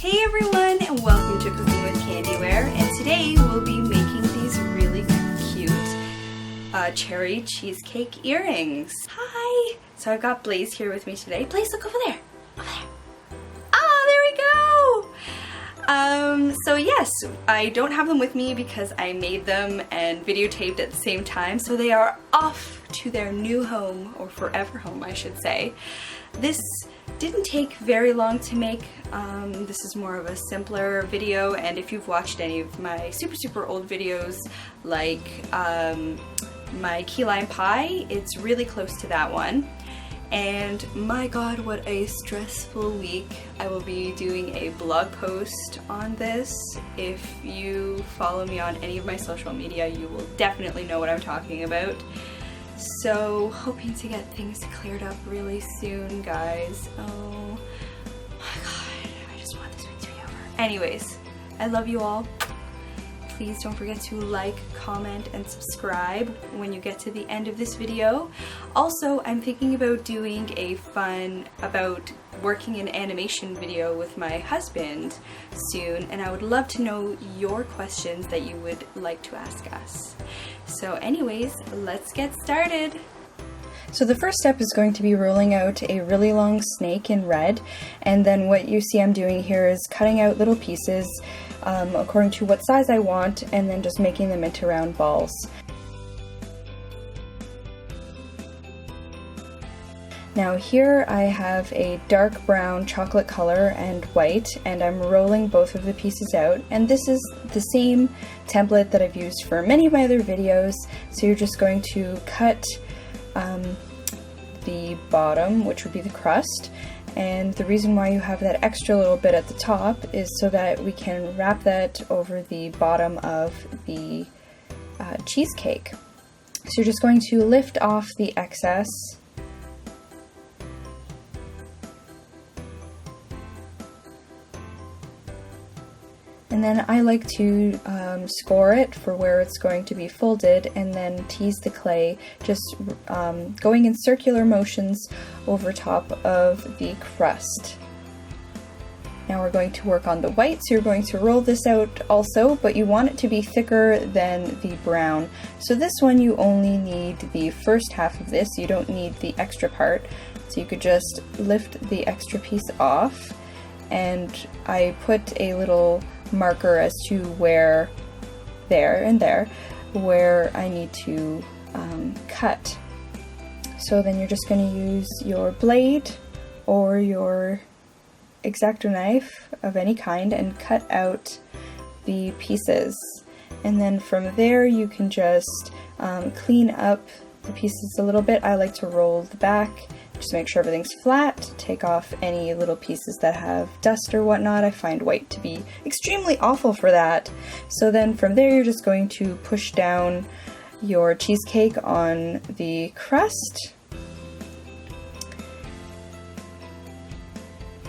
Hey everyone, and welcome to Cooking with Candyware, and today we'll be making these really cute cherry cheesecake earrings. Hi! So I've got Blaze here with me today. Blaze, look over there! Over there! Oh, there we go! So yes, I don't have them with me because I made them and videotaped at the same time, so they are off to their new home, or forever home I should say. This didn't take very long to make. This is more of a simpler video, and if you've watched any of my super old videos like my key lime pie, it's really close to that one. And my god, what a stressful week. I will be doing a blog post on this. If you follow me on any of my social media, you will definitely know what I'm talking about. So, hoping to get things cleared up really soon, guys. Oh my god, I just want this week to be over. Anyways, I love you all. Please don't forget to like, comment, and subscribe when you get to the end of this video. Also, I'm thinking about doing a fun about working in animation video with my husband soon, and I would love to know your questions that you would like to ask us. So anyways, let's get started. So the first step is going to be rolling out a really long snake in red, and then what you see I'm doing here is cutting out little pieces according to what size I want, and then just making them into round balls. Now here I have a dark brown chocolate color and white, and I'm rolling both of the pieces out, and this is the same template that I've used for many of my other videos. So you're just going to cut the bottom, which would be the crust, and the reason why you have that extra little bit at the top is so that we can wrap that over the bottom of the cheesecake. So you're just going to lift off the excess. And then I like to score it for where it's going to be folded, and then tease the clay, just going in circular motions over top of the crust. Now we're going to work on the white, so you're going to roll this out also, but you want it to be thicker than the brown. So this one you only need the first half of this, you don't need the extra part. So you could just lift the extra piece off, and I put a little marker as to where there and there where I need to cut. So then you're just going to use your blade or your Exacto Knife of any kind and cut out the pieces, and then from there you can just clean up the pieces a little bit. I like to roll the back, just make sure everything's flat, take off any little pieces that have dust or whatnot. I find white to be extremely awful for that. So then from there you're just going to push down your cheesecake on the crust,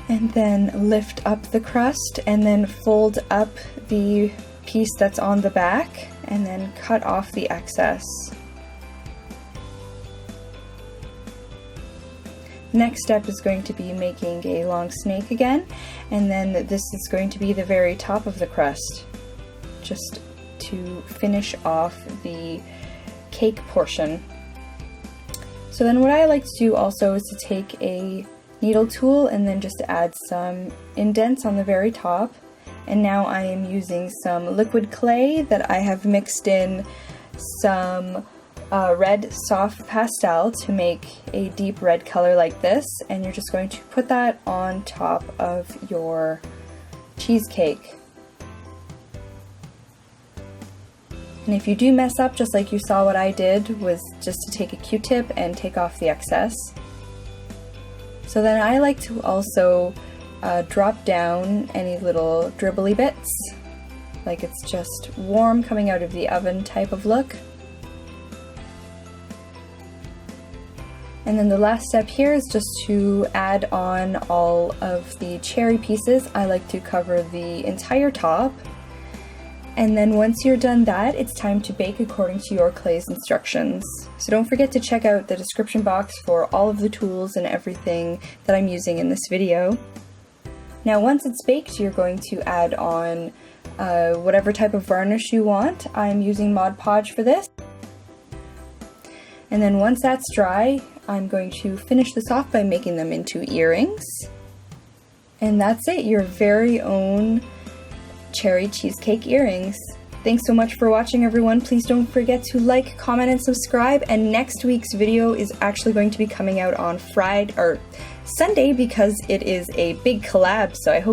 and then lift up the crust, and then fold up the piece that's on the back, and then cut off the excess. Next step is going to be making a long snake again, and then this is going to be the very top of the crust, just to finish off the cake portion. So then what I like to do also is to take a needle tool and then just add some indents on the very top. And now I am using some liquid clay that I have mixed in some red soft pastel to make a deep red color like this, and you're just going to put that on top of your cheesecake. And if you do mess up, just like you saw what I did, was just to take a Q-tip and take off the excess. So then I like to also drop down any little dribbly bits, like it's just warm coming out of the oven type of look. And then the last step here is just to add on all of the cherry pieces. I like to cover the entire top. And then once you're done that, it's time to bake according to your clay's instructions. So don't forget to check out the description box for all of the tools and everything that I'm using in this video. Now once it's baked, you're going to add on whatever type of varnish you want. I'm using Mod Podge for this. And then once that's dry, I'm going to finish this off by making them into earrings. And that's it, your very own cherry cheesecake earrings. Thanks so much for watching, everyone. Please don't forget to like, comment, and subscribe. And next week's video is actually going to be coming out on Sunday because it is a big collab, so I hope